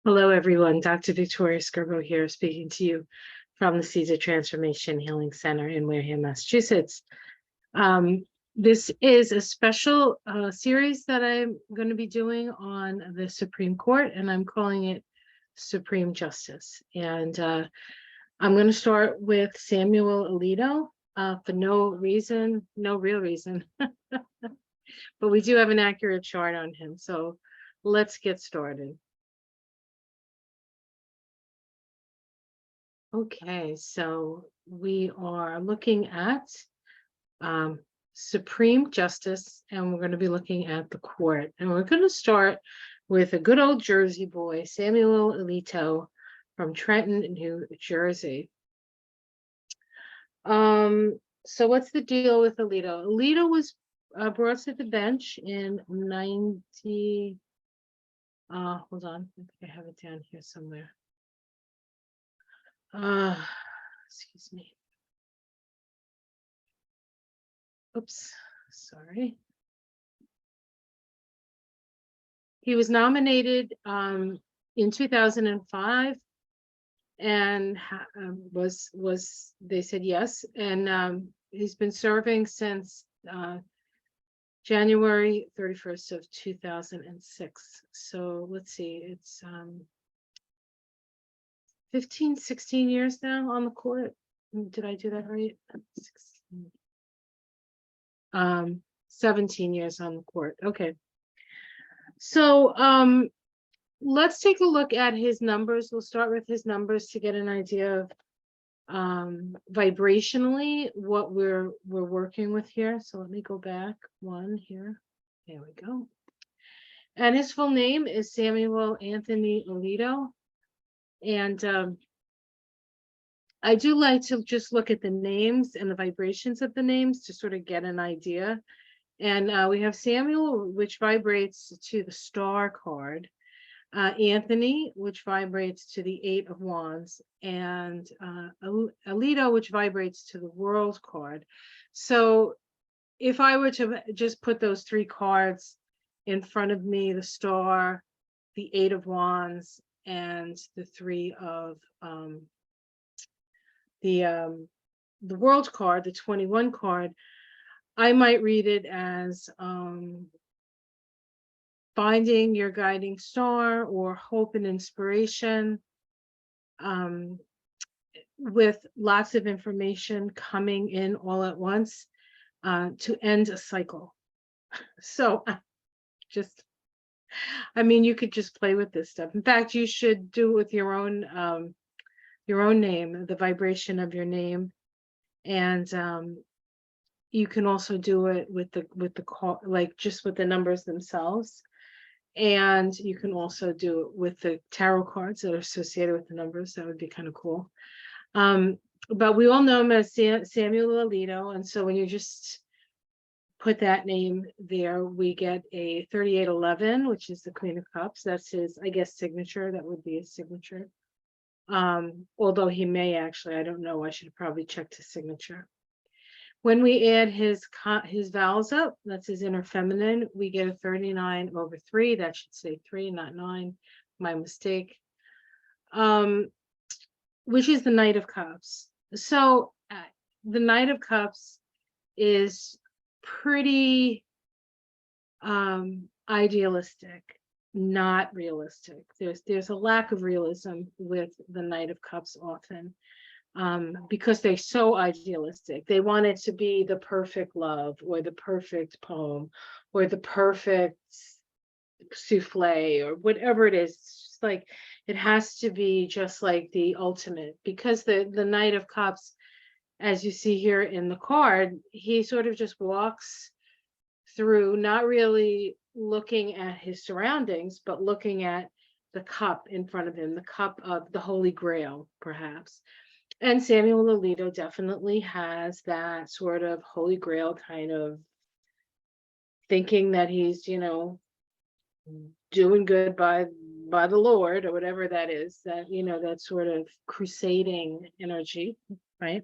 Hello, everyone. Dr. Victoria Skirbo here, speaking to you from the Seeds of Transformation Healing Center in Wareham, Massachusetts. This is a special series that I'm going to be doing on the Supreme Court, and I'm calling it Supreme Justice. And I'm going to start with Samuel Alito for no real reason, but we do have an accurate chart on him. So let's get started. Okay, so we are looking at Supreme Justice, and we're going to be looking at the court. And we're going to start with a good old Jersey boy, Samuel Alito from Trenton, New Jersey. So what's the deal with Alito? Alito was brought to the bench in 90. Hold on, I think I have it down here somewhere. Excuse me. Oops, sorry. He was nominated in 2005 and they said yes, and he's been serving since January 31st of 2006. So let's see, it's 16 years now on the court. Did I do that right? 17 years on the court. Okay. So let's take a look at his numbers. We'll start with his numbers to get an idea of vibrationally what we're working with here. So let me go back one here. There we go. And his full name is Samuel Anthony Alito. And I do like to just look at the names and the vibrations of the names to sort of get an idea. And we have Samuel, which vibrates to the Star card, Anthony, which vibrates to the 8 of Wands, and Alito, which vibrates to the World card. So if I were to just put those three cards in front of me, the Star, the 8 of Wands, and the 3 of the World card, the 21 card, I might read it as finding your guiding star or hope and inspiration, with lots of information coming in all at once to end a cycle. So I mean, you could just play with this stuff. In fact, you should do it with your own name, the vibration of your name, and you can also do it with the call, like just with the numbers themselves. And you can also do it with the tarot cards that are associated with the numbers. That would be kind of cool. But we all know him as Samuel Alito. And so when you just put that name there, we get a 3811, which is the Queen of Cups. That's his, I guess, signature. That would be his signature. Although he may actually, I don't know. I should have probably checked his signature. When we add his vowels up, that's his inner feminine, we get a 39/3. That should say 3, not 9. My mistake. Which is the Knight of Cups. So the Knight of Cups is pretty idealistic, not realistic. There's a lack of realism with the Knight of Cups often. Because they're so idealistic. They want it to be the perfect love or the perfect poem or the perfect souffle or whatever it is. It's just like it has to be just like the ultimate, because the Knight of Cups, as you see here in the card, he sort of just walks through, not really looking at his surroundings, but looking at the cup in front of him, the cup of the Holy Grail, perhaps. And Samuel Alito definitely has that sort of Holy Grail kind of thinking that he's, doing good by the Lord or whatever that is, that, that sort of crusading energy, right?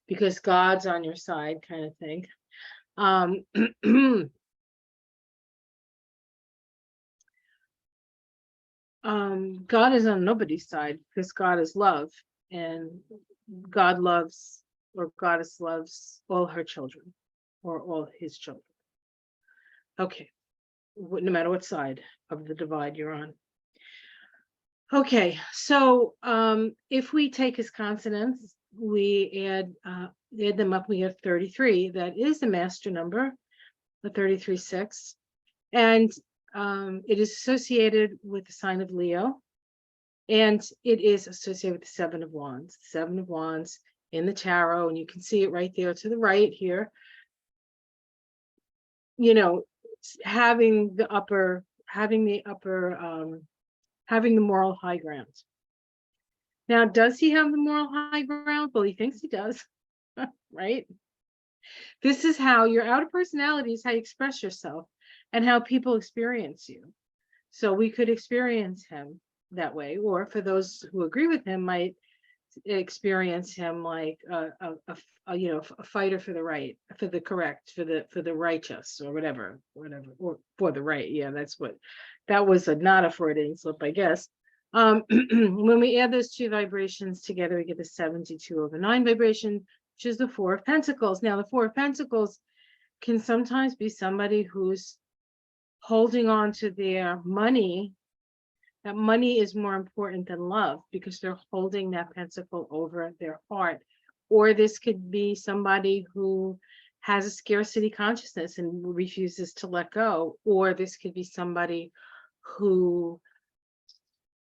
Because God's on your side kind of thing. God is on nobody's side because God is love, and God loves, or Goddess loves all her children, or all his children. Okay, no matter what side of the divide you're on. Okay, so if we take his consonants, we add them up, we have 33. That is the master number, the 33-6. And it is associated with the sign of Leo. And it is associated with the Seven of Wands. The Seven of Wands in the tarot, and you can see it right there to the right here. You know, having the moral high ground. Now, does he have the moral high ground? Well, he thinks he does, right? This is how your outer personality is how you express yourself and how people experience you. So we could experience him that way, or for those who agree with him, might experience him like a fighter for the right, for the correct, for the righteous, or whatever, or for the right. Yeah, that was not a Freudian slip, I guess. When we add those two vibrations together, we get the 72/9 vibration, which is the Four of Pentacles. Now, the Four of Pentacles can sometimes be somebody who's holding on to their money. That money is more important than love because they're holding that pentacle over their heart. Or this could be somebody who has a scarcity consciousness and refuses to let go. Or this could be somebody who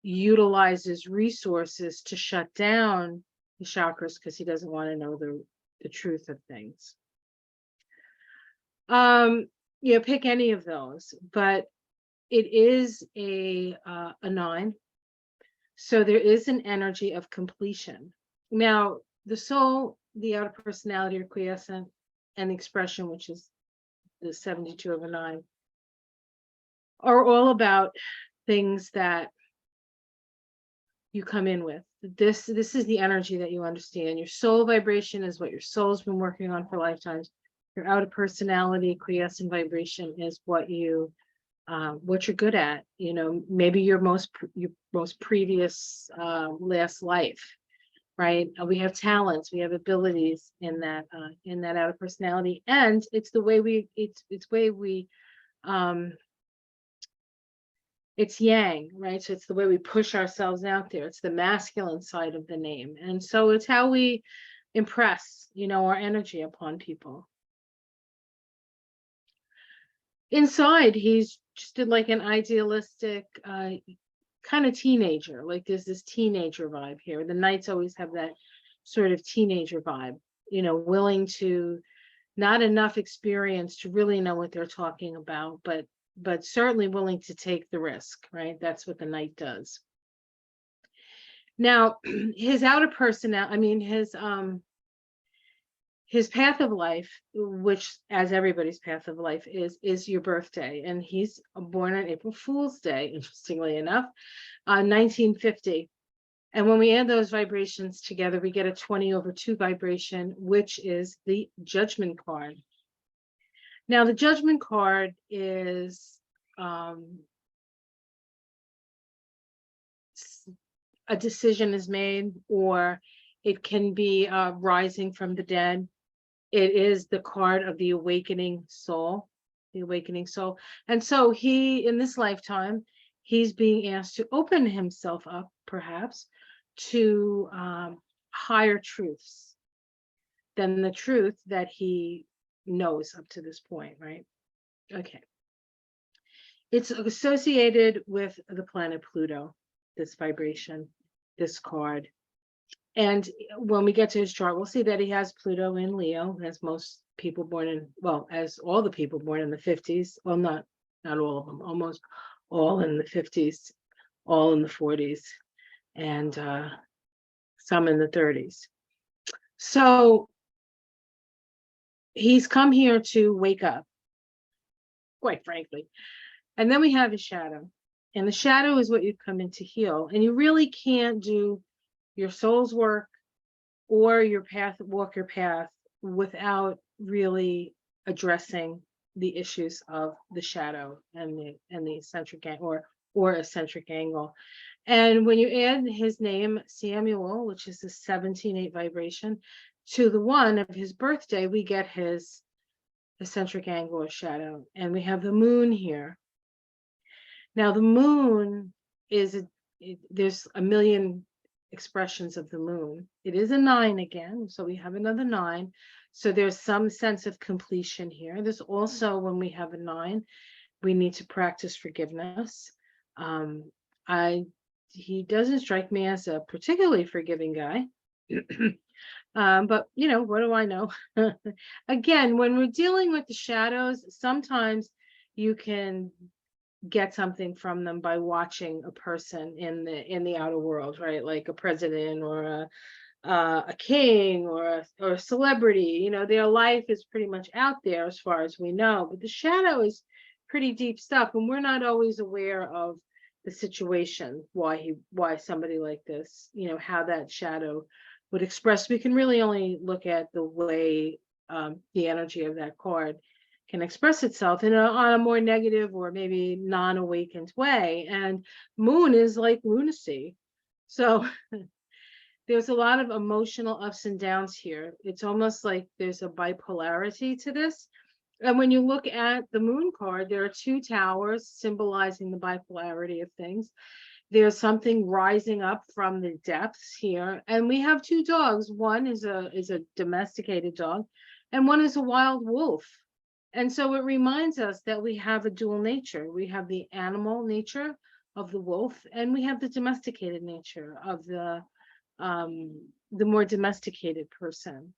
utilizes resources to shut down the chakras because he doesn't want to know the truth of things. Pick any of those, but it is a 9. So there is an energy of completion. Now, the soul, the outer personality, or quiescent, and the expression, which is the 72/9, are all about things that you come in with. This is the energy that you understand. Your soul vibration is what your soul's been working on for lifetimes. Your outer personality, quiescent vibration, is what you're good at. Maybe your most previous last life, right? We have talents, we have abilities in that outer personality, and it's the way it's yang, right? So it's the way we push ourselves out there. It's the masculine side of the name, and so it's how we impress, our energy upon people. Inside, he's just like an idealistic kind of teenager. Like there's this teenager vibe here. The Knights always have that sort of teenager vibe, willing to, not enough experience to really know what they're talking about, but certainly willing to take the risk, right? That's what the Knight does. Now, his outer personality, his path of life, which, as everybody's path of life is your birthday. And he's born on April Fool's Day, interestingly enough, 1950. And when we add those vibrations together, we get a 20/2 vibration, which is the Judgment card. Now, the Judgment card is a decision is made, or it can be rising from the dead. It is the card of the awakening soul, And so in this lifetime, he's being asked to open himself up, perhaps, to higher truths than the truth that he knows up to this point, right? Okay. It's associated with the planet Pluto, this vibration, this card. And when we get to his chart, we'll see that he has Pluto in Leo, as most people as all the people born in the 50s. Well, not all of them, almost all in the 50s, all in the 40s, and some in the 30s. So he's come here to wake up, quite frankly. And then we have his shadow. And the shadow is what you come in to heal. And you really can't do your soul's work or walk your path without really addressing the issues of the shadow and the eccentric or eccentric angle. And when you add his name, Samuel, which is the 17-8 vibration, to the one of his birthday, we get his eccentric angle or shadow. And we have the moon here. Now, the moon is, there's a million expressions of the moon. It is a 9 again, so we have another 9. So there's some sense of completion here. There's also, when we have a 9, we need to practice forgiveness. He doesn't strike me as a particularly forgiving guy. But you know, what do I know? Again, when we're dealing with the shadows, sometimes you can get something from them by watching a person in the outer world, right? Like a president or a king or a celebrity. You know, their life is pretty much out there as far as we know, but the shadow is pretty deep stuff, and we're not always aware of the situation, why somebody like this, you know, how that shadow would express. We can really only look at the way the energy of that card can express itself on a more negative or maybe non-awakened way. And moon is like lunacy. So there's a lot of emotional ups and downs here. It's almost like there's a bipolarity to this. And when you look at the moon card, there are 2 towers symbolizing the bipolarity of things. There's something rising up from the depths here. And we have 2 dogs. One is a domesticated dog, and one is a wild wolf. And so it reminds us that we have a dual nature. We have the animal nature of the wolf, and we have the domesticated nature of the more domesticated person.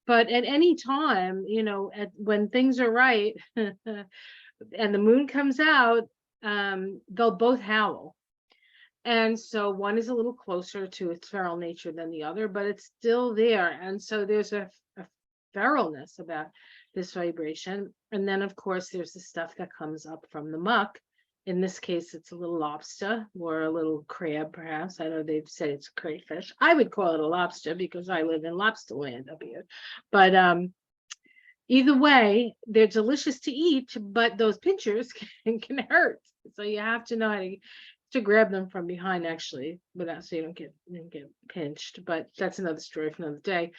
But at any time, you know, when things are right and the moon comes out, they'll both howl. And so one is a little closer to its feral nature than the other, but it's still there. And so there's a feralness about this vibration. And then, of course, there's the stuff that comes up from the muck. In this case, it's a little lobster or a little crab, perhaps. I know they've said it's crayfish. I would call it a lobster because I live in lobster land up here. But either way, they're delicious to eat, but those pinchers can hurt. So you have to know how to grab them from behind, actually, without so you don't get pinched. But that's another story for another day.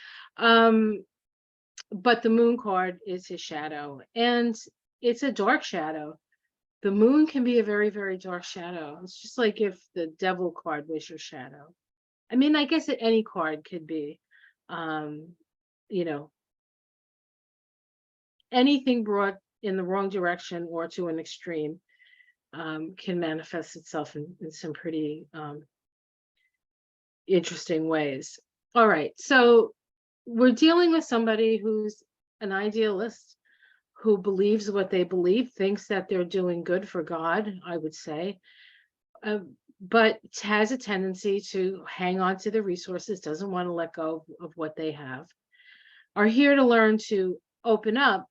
But the moon card is his shadow, and it's a dark shadow. The moon can be a very, very dark shadow. It's just like if the devil card was your shadow. I mean, I guess that any card could be, you know, anything brought in the wrong direction or to an extreme can manifest itself in some pretty interesting ways. All right, so we're dealing with somebody who's an idealist, who believes what they believe, thinks that they're doing good for God, I would say, but has a tendency to hang on to the resources, doesn't want to let go of what they have, are here to learn to open up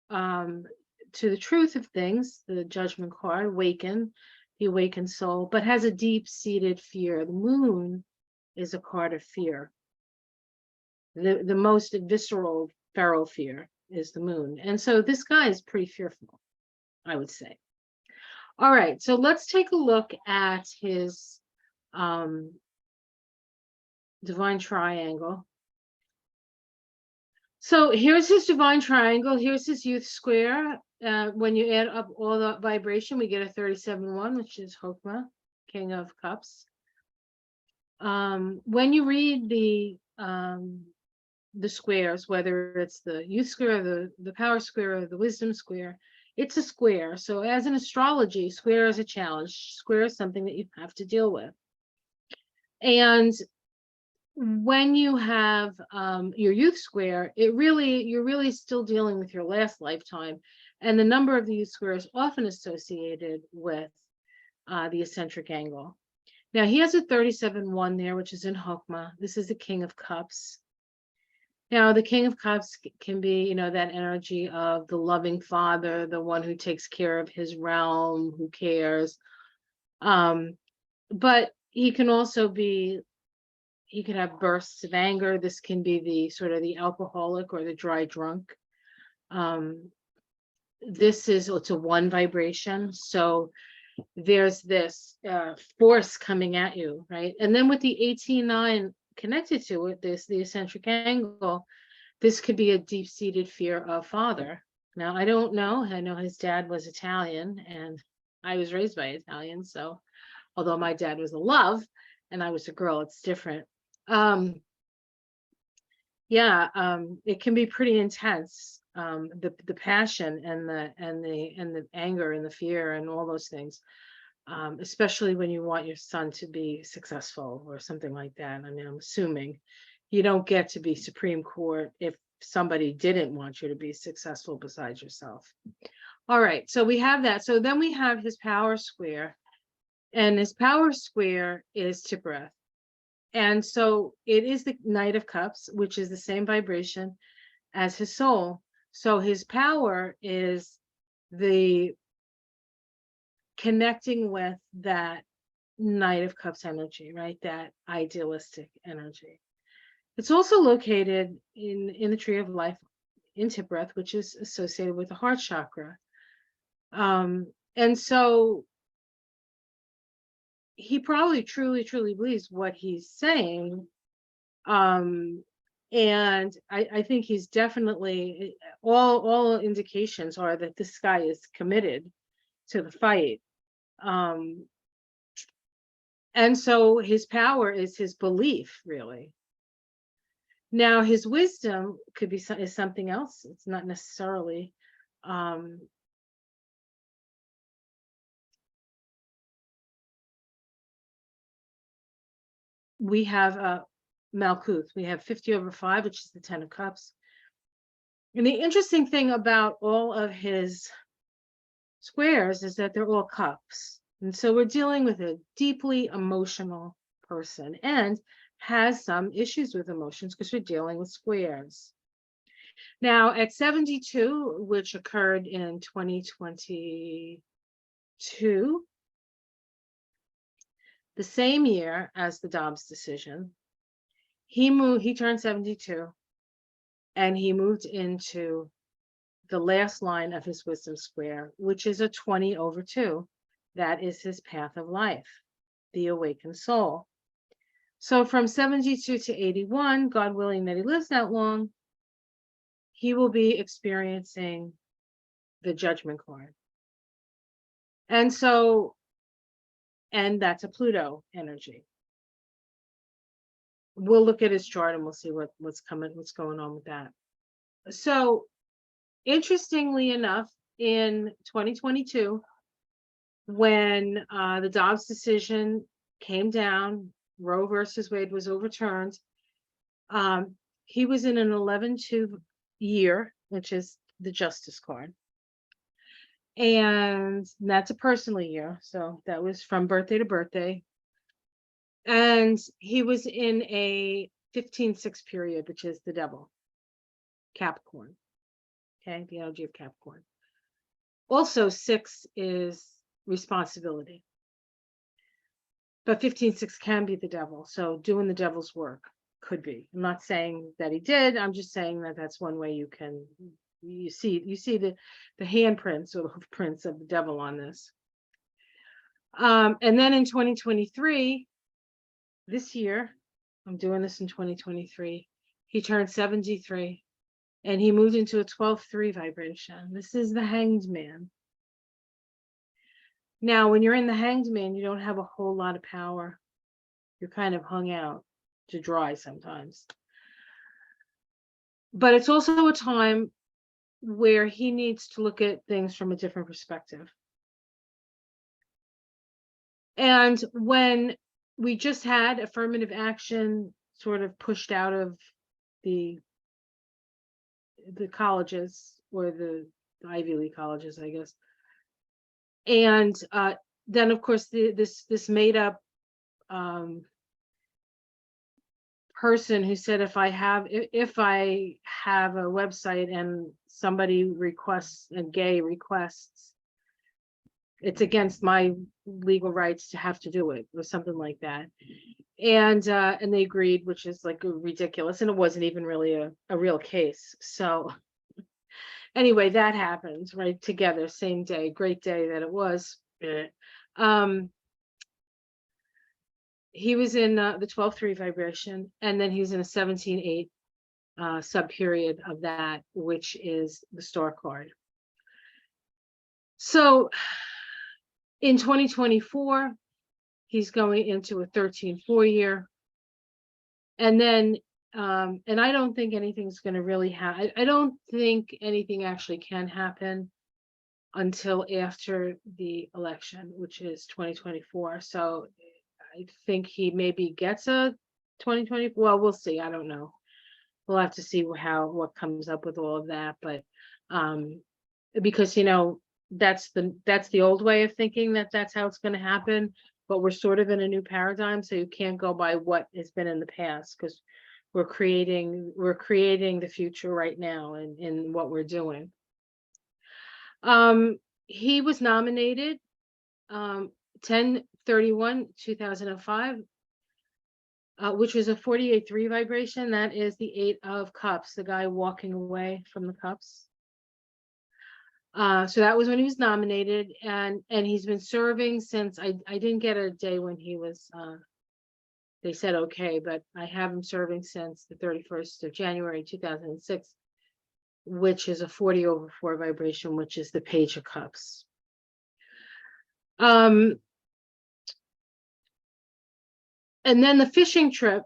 to the truth of things, the judgment card, awaken, the awakened soul, but has a deep-seated fear. The moon is a card of fear. The most visceral, feral fear is the moon. And so this guy is pretty fearful, I would say. All right, so let's take a look at his divine triangle. So here's his divine triangle. Here's his youth square. When you add up all the vibration, we get a 37-1, which is Hokmah, King of Cups. When you read the squares, whether it's the youth square, the power square, or the wisdom square, it's a square. So as in astrology, square is a challenge. Square is something that you have to deal with. And when you have your youth square, you're really still dealing with your last lifetime. And the number of the youth square is often associated with the eccentric angle. Now he has a 37-1 there, which is in Hokmah. This is the King of Cups. Now, the King of Cups can be, you know, that energy of the loving father, the one who takes care of his realm, who cares. But he can also be, he can have bursts of anger. This can be the sort of the alcoholic or the dry drunk. it's a one vibration. So there's this force coming at you, right? And then with the 18-9 connected to it, this the eccentric angle, this could be a deep-seated fear of father. Now, I don't know. I know his dad was Italian, and I was raised by Italians. So, although my dad was a love and I was a girl, it's different. Yeah, it can be pretty intense. The passion and the anger and the fear and all those things. Especially when you want your son to be successful or something like that. I mean, I'm assuming you don't get to be Supreme Court if somebody didn't want you to be successful besides yourself. All right, so we have that. So then we have his power square, and his power square is Tibreth. And so it is the Knight of Cups, which is the same vibration as his soul. So his power is the connecting with that Knight of Cups energy, right? That idealistic energy. It's also located in the tree of life in Tibreth, which is associated with the heart chakra. And so he probably truly believes what he's saying. And I think he's definitely, all indications are that this guy is committed to the fight. And so his power is his belief, really. Now his wisdom could be is something else. It's not necessarily we have Malkuth. We have 50/5, which is the 10 of Cups. And the interesting thing about all of his squares is that they're all cups. And so we're dealing with a deeply emotional person and has some issues with emotions because we're dealing with squares. Now at 72, which occurred in 2022, the same year as the Dobbs decision, he turned 72 and he moved into the last line of his wisdom square, which is a 20/2. That is his path of life, the awakened soul. So from 72 to 81, God willing that he lives that long, he will be experiencing the judgment card. And so, and that's a Pluto energy. We'll look at his chart and we'll see what's going on with that. So interestingly enough, in 2022, when the Dobbs decision came down, Roe versus Wade was overturned, he was in an 11/2 year, which is the justice card. And that's a personal year. So that was from birthday to birthday. And he was in a 15/6 period, which is the devil, Capricorn. Okay, the energy of Capricorn. Also, 6 is responsibility. But 15/6 can be the devil. So doing the devil's work could be. I'm not saying that he did. I'm just saying that that's one way you can, you see the handprints or the hoofprints of the devil on this. And then in 2023, this year, I'm doing this in 2023, he turned 73 and he moved into a 12/3 vibration. This is the Hanged Man. Now, when you're in the Hanged Man, you don't have a whole lot of power. You're kind of hung out to dry sometimes. But it's also a time where he needs to look at things from a different perspective. And when we just had affirmative action sort of pushed out of the colleges, or the Ivy League colleges, I guess. And then of course this made up person who said, if I have a website and somebody requests, a gay requests, it's against my legal rights to have to do it, or something like that. And they agreed, which is like ridiculous, and it wasn't even really a real case. So Anyway, that happened right together, same day, great day that it was. Um, he was in the 12-3 vibration, and then he's in a 17-8 sub period of that, which is the star card. So in 2024, he's going into a 13-4 year. And then, and I don't think anything's going to really happen. I don't think anything actually can happen until after the election, which is 2024. So I think he maybe gets a 2020. Well, we'll see. I don't know. We'll have to see what comes up with all of that. But because that's the old way of thinking, that's how it's going to happen. But we're sort of in a new paradigm, so you can't go by what has been in the past, because we're creating the future right now in what we're doing. He was nominated 10/31/2005, which was a 48-3 vibration. That is the 8 of Cups, the guy walking away from the cups. So that was when he was nominated, and he's been serving since I didn't get a day when he was they said okay, but I have him serving since the 31st of January 2006, which is a 40/4 vibration, which is the Page of Cups. And then the fishing trip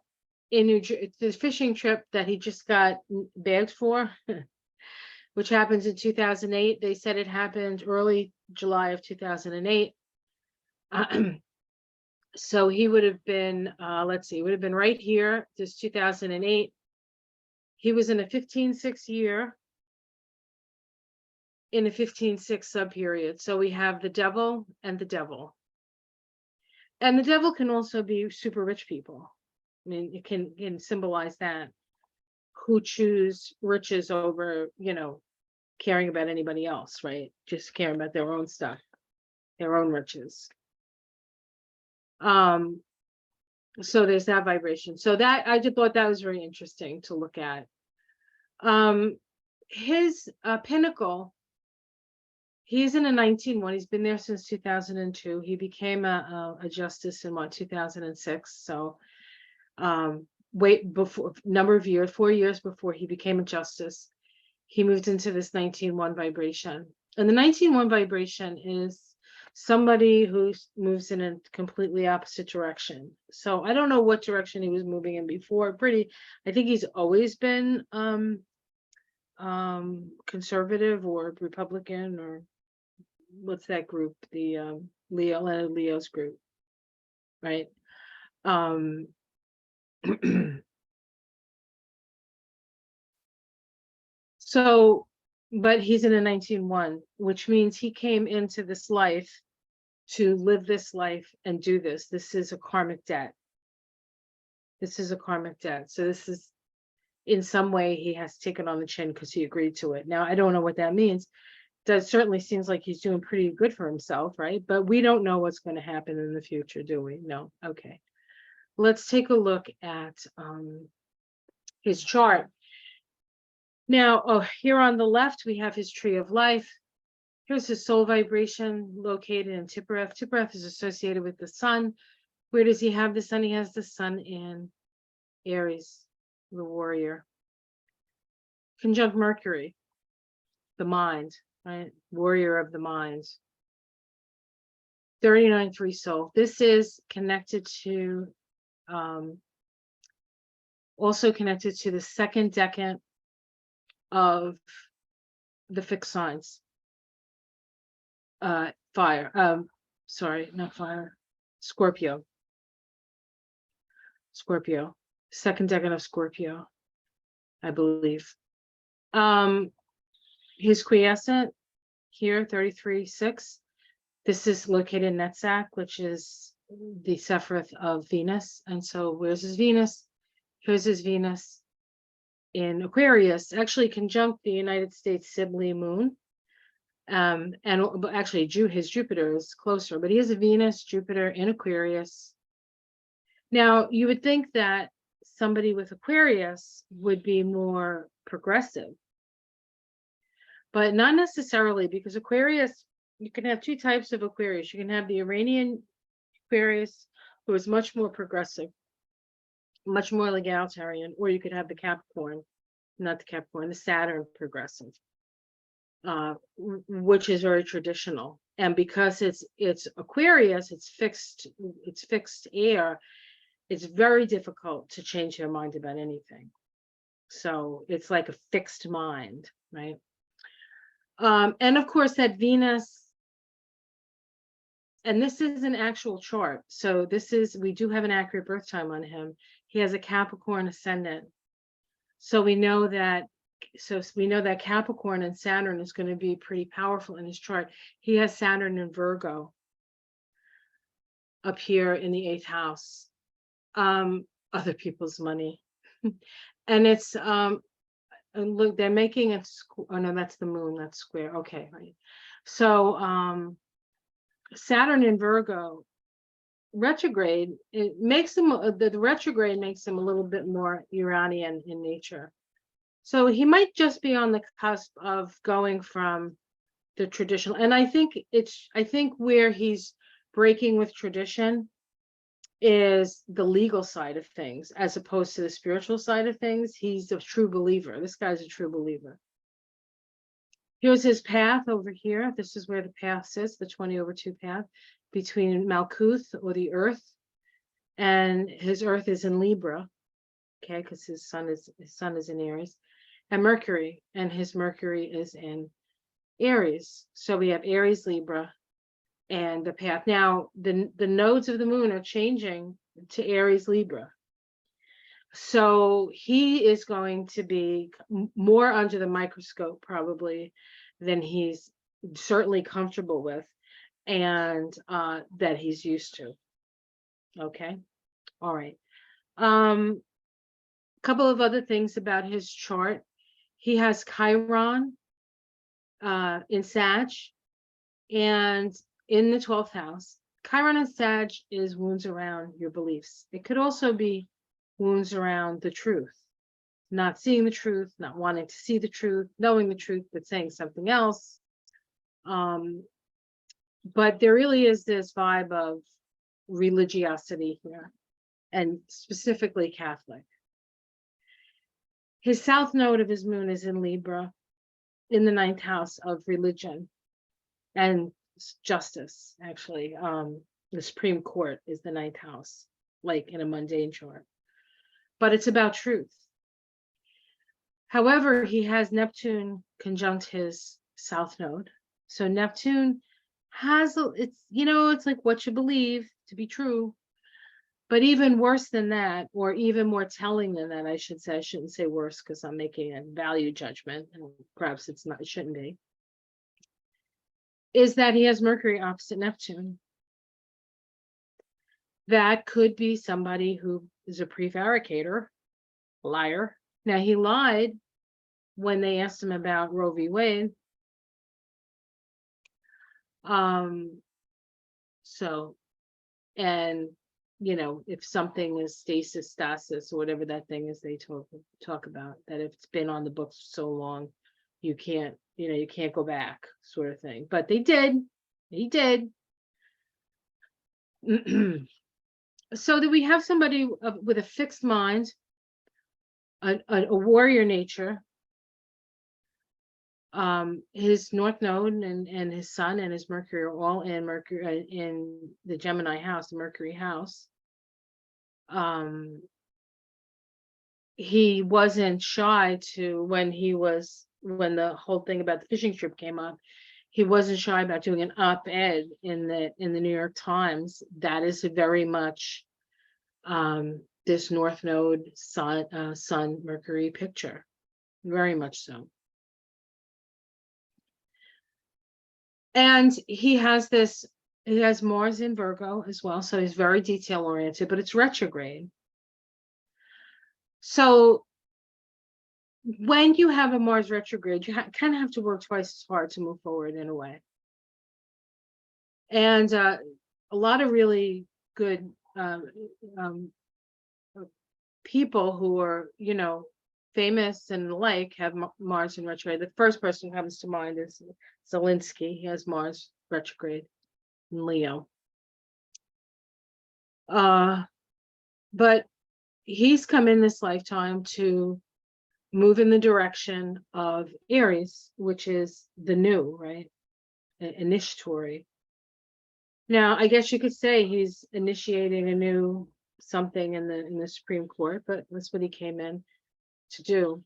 in New Jersey, the fishing trip that he just got bagged for, which happens in 2008. They said it happened early July of 2008. So he would have been, let's see, would have been right here, this 2008. He was in a 15-6 year, in a 15-6 sub period. So we have the Devil and the Devil. And the Devil can also be super rich people. I mean, it can symbolize that, who choose riches over, caring about anybody else, right? Just caring about their own stuff, their own riches. So there's that vibration. So that, I just thought that was very interesting to look at. His pinnacle, he's in a 19-1. He's been there since 2002. He became a justice in 2006. So wait, before number of years, 4 years before he became a justice, he moved into this 19-1 vibration. And the 19-1 vibration is somebody who moves in a completely opposite direction. So I don't know what direction he was moving in before. I think he's always been conservative or Republican, or what's that group? The Leo's group, right? So, but he's in a 19-1, which means he came into this life to live this life and do this. This is a karmic debt. This is a karmic debt. So this is, in some way, he has taken on the chin because he agreed to it. Now, I don't know what that means. That certainly seems like he's doing pretty good for himself, right? But we don't know what's going to happen in the future, do we? No. Okay. Let's take a look at his chart. Now, here on the left, we have his tree of life. Here's his soul vibration located in Tiphereth. Tiphereth is associated with the sun. Where does he have the sun? He has the sun in Aries, the warrior. Conjunct Mercury, the mind, right? Warrior of the mind. 39-3 soul. This is connected to, also connected to the second decan of the fixed signs. Fire. Sorry, not fire. Scorpio. Second decan of Scorpio, I believe. His quiescent here, 33-6. This is located in Netzach, which is the Sephiroth of Venus. And so where's his Venus? Here's his Venus in Aquarius, actually conjunct the United States Sibley moon. And actually his Jupiter is closer, but he has a Venus, Jupiter in Aquarius. Now, you would think that somebody with Aquarius would be more progressive, but not necessarily, because Aquarius, you can have two types of Aquarius. You can have the Iranian Aquarius, who is much more progressive, much more egalitarian, or you could have the Capricorn, not the Capricorn, the Saturn progressive, which is very traditional. And because it's Aquarius, it's fixed air, it's very difficult to change your mind about anything. So it's like a fixed mind, right? And of course that Venus, and this is an actual chart. So we do have an accurate birth time on him. He has a Capricorn ascendant. So we know that Capricorn and Saturn is going to be pretty powerful in his chart. He has Saturn in Virgo up here in the 8th house. Other people's money. And it's and look, they're making it oh no, that's the moon, that's square. Okay, right. So Saturn in Virgo retrograde, it makes him the retrograde makes him a little bit more Uranian in nature. So he might just be on the cusp of going from the traditional, and I think where he's breaking with tradition is the legal side of things as opposed to the spiritual side of things. He's a true believer. This guy's a true believer. Here's his path over here. This is where the path sits, the 20/2 path between Malkuth, or the earth, and his earth is in Libra, okay, because his sun is in Aries, and Mercury, and his Mercury is in Aries. So we have Aries, Libra, and the path. Now, the nodes of the moon are changing to Aries, Libra. So he is going to be more under the microscope probably than he's certainly comfortable with, and that he's used to. Okay. All right. Couple of other things about his chart. He has Chiron in Sag and in the 12th house. Chiron in Sag is wounds around your beliefs. It could also be wounds around the truth, not seeing the truth, not wanting to see the truth, knowing the truth, but saying something else. But there really is this vibe of religiosity here, and specifically Catholic. His south node of his moon is in Libra, in the 9th house of religion and justice, actually. The Supreme Court is the 9th house, like in a mundane chart. But it's about truth. However, he has Neptune conjunct his south node. So Neptune has, it's like what you believe to be true. But even worse than that, or even more telling than that, I should say, I shouldn't say worse because I'm making a value judgment, and perhaps it shouldn't be, is that he has Mercury opposite Neptune. That could be somebody who is a prevaricator, liar. Now, he lied when they asked him about Roe v. Wade. If something is stasis, or whatever that thing is they talk about, that if it's been on the books for so long, you can't go back, sort of thing. But he did. So that we have somebody with a fixed mind, a warrior nature. His North Node and his Sun and his Mercury are all in the Gemini house, the Mercury house. He wasn't shy to, when the whole thing about the fishing trip came up, he wasn't shy about doing an op-ed in the New York Times. That is very much this North Node Sun Mercury picture, very much so. And he has Mars in Virgo as well, so he's very detail oriented, but it's retrograde. So when you have a Mars retrograde, you kind of have to work twice as hard to move forward in a way. And a lot of really good people who are, famous and the like have Mars in retrograde. The first person who comes to mind is Zelensky. He has Mars retrograde in Leo. But he's come in this lifetime to move in the direction of Aries, which is the new, right? Initiatory. Now, I guess you could say he's initiating a new something in the Supreme Court, but that's what he came in to do.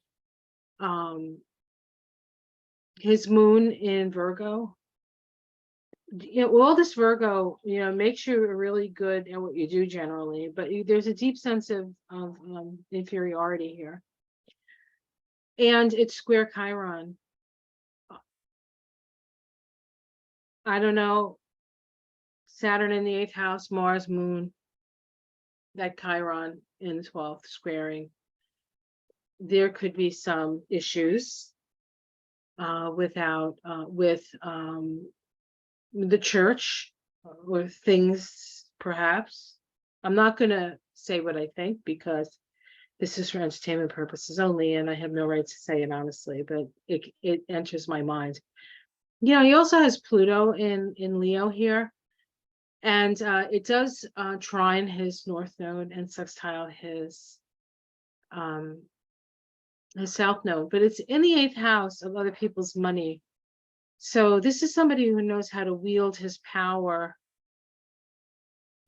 His moon in Virgo, all this Virgo, makes you really good at what you do generally, but there's a deep sense of inferiority here. And it's square Chiron. I don't know, Saturn in the 8th house, Mars, moon, that Chiron in the 12th squaring. There could be some issues with the church or things, perhaps. I'm not going to say what I think because this is for entertainment purposes only, and I have no right to say it honestly, but it enters my mind. He also has Pluto in Leo here, and it does trine his north node and sextile his south node, but it's in the 8th house of other people's money. So this is somebody who knows how to wield his power,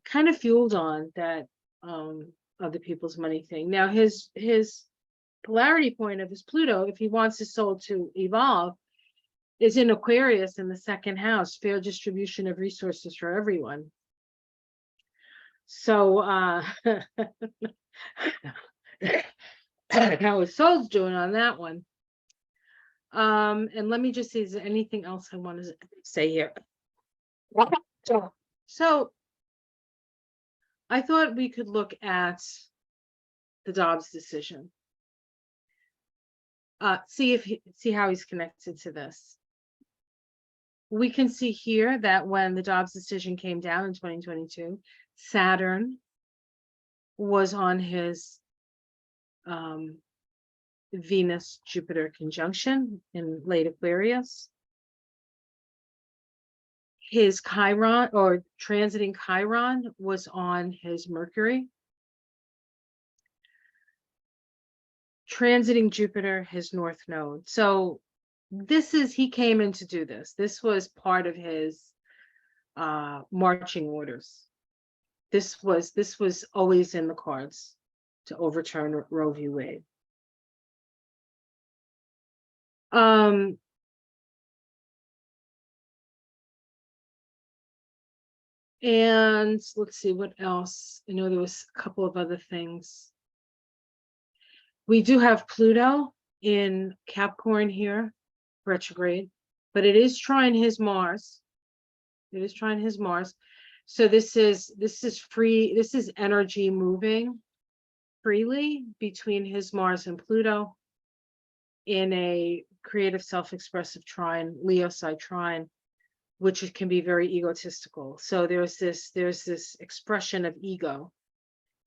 kind of fueled on that other people's money thing. Now his polarity point of his Pluto, if he wants his soul to evolve, is in Aquarius in the 2nd house, fair distribution of resources for everyone. So how his soul's doing on that one. And let me just see, is there anything else I want to say here? So I thought we could look at the Dobbs decision. See how he's connected to this. We can see here that when the Dobbs decision came down in 2022, Saturn was on his Venus-Jupiter conjunction in late Aquarius. His Chiron, or transiting Chiron, was on his Mercury. Transiting Jupiter, his north node. So he came in to do this. This was part of his marching orders. This was always in the cards to overturn Roe v. Wade. And let's see what else. I know there was a couple of other things. We do have Pluto in Capricorn here, retrograde, but it is trine his Mars. It is trine his Mars. So this is free. This is energy moving freely between his Mars and Pluto in a creative, self-expressive trine, Leo side trine, which can be very egotistical. So there's this expression of ego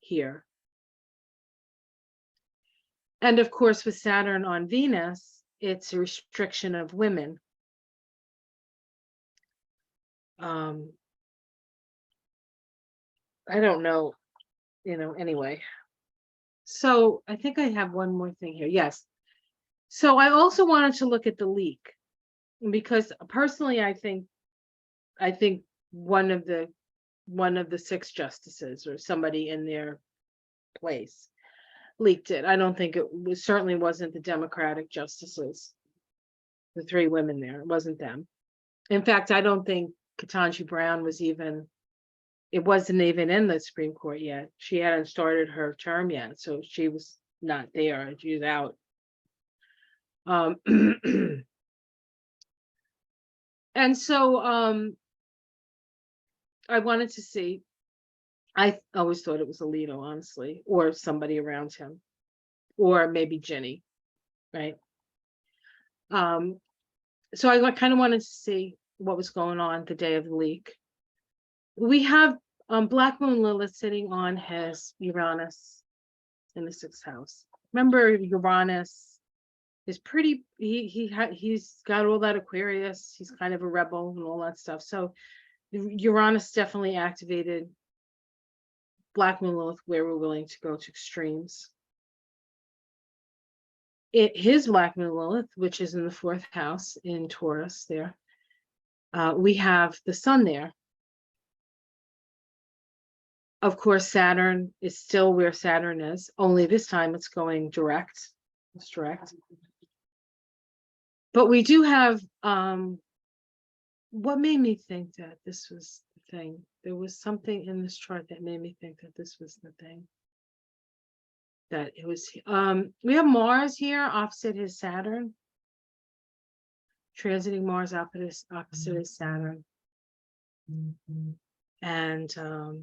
here. And of course, with Saturn on Venus, it's a restriction of women. I don't know, anyway. So I think I have one more thing here. Yes. So I also wanted to look at the leak, because personally, I think one of the 6 justices or somebody in their place leaked it. I don't think certainly wasn't the Democratic justices, the 3 women there. It wasn't them. In fact, I don't think Ketanji Brown wasn't even in the Supreme Court yet. She hadn't started her term yet, so she was not there. She was out. And so I wanted to see, I always thought it was Alito, honestly, or somebody around him, or maybe Ginny, right? So I kind of wanted to see what was going on the day of the leak. We have Black Moon Lilith sitting on his Uranus in the 6th house. remember Uranus is pretty, he's got all that Aquarius, he's kind of a rebel and all that stuff. So Uranus definitely activated Black Moon Lilith, where we're willing to go to extremes. His Black Moon Lilith, which is in the 4th house in Taurus there, we have the sun there. Of course, Saturn is still where Saturn is, only this time it's going direct. It's direct. But we do have, what made me think that this was the thing? There was something in this chart that made me think that this was the thing. That it was, we have Mars here opposite his Saturn. Transiting Mars opposite his Saturn. And of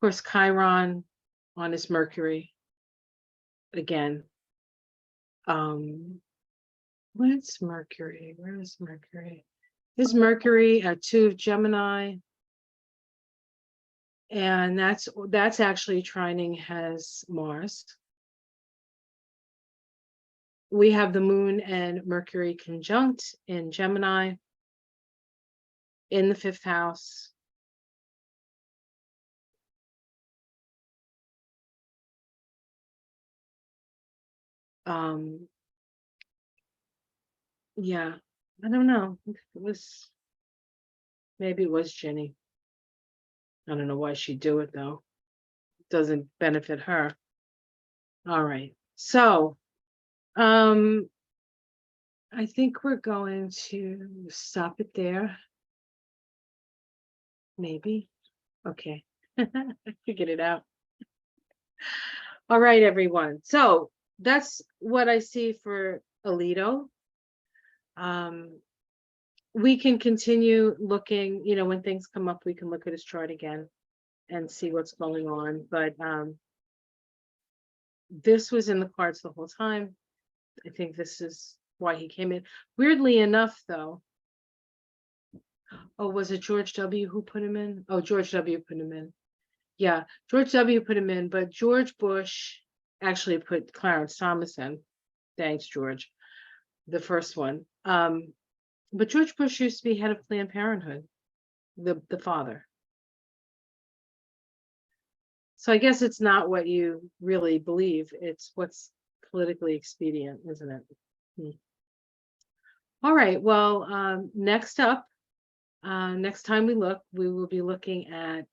course, Chiron on his Mercury again. Where's Mercury? Where is Mercury? His Mercury at 2 of Gemini. And that's actually trining has Mars. We have the moon and Mercury conjunct in Gemini in the 5th house. Yeah, I don't know. Maybe it was Jenny. I don't know why she'd do it though. It doesn't benefit her. All right. So, I think we're going to stop it there. Maybe. Okay. I figured it out. All right, everyone. So that's what I see for Alito. We can continue looking, when things come up, we can look at his chart again and see what's going on. But this was in the cards the whole time. I think this is why he came in. Weirdly enough, though. Oh, was it George W. who put him in? Oh, George W. put him in. Yeah, George W. put him in, but George Bush actually put Clarence Thomas in. Thanks, George. The first one. But George Bush used to be head of Planned Parenthood, the father. So I guess it's not what you really believe. It's what's politically expedient, isn't it? All right. Well, next up, next time we look, we will be looking at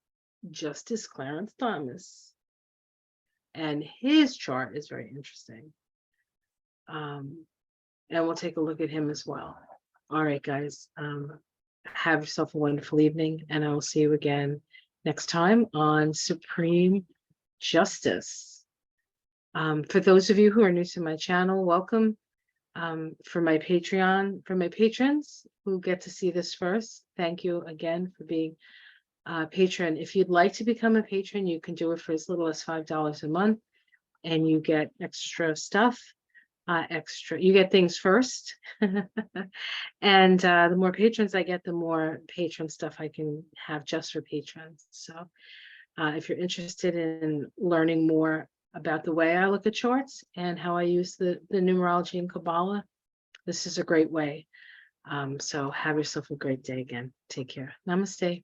Justice Clarence Thomas. And his chart is very interesting. And we'll take a look at him as well. All right, guys. Have yourself a wonderful evening, and I will see you again next time on Supreme Justice. For those of you who are new to my channel, welcome. For my patrons who get to see this first, thank you again for being a patron. If you'd like to become a patron, you can do it for as little as $5 a month, and you get extra stuff. You get things first. And the more patrons I get, the more patron stuff I can have just for patrons. So if you're interested in learning more about the way I look at charts and how I use the numerology and Kabbalah, this is a great way. So have yourself a great day again. Take care. Namaste.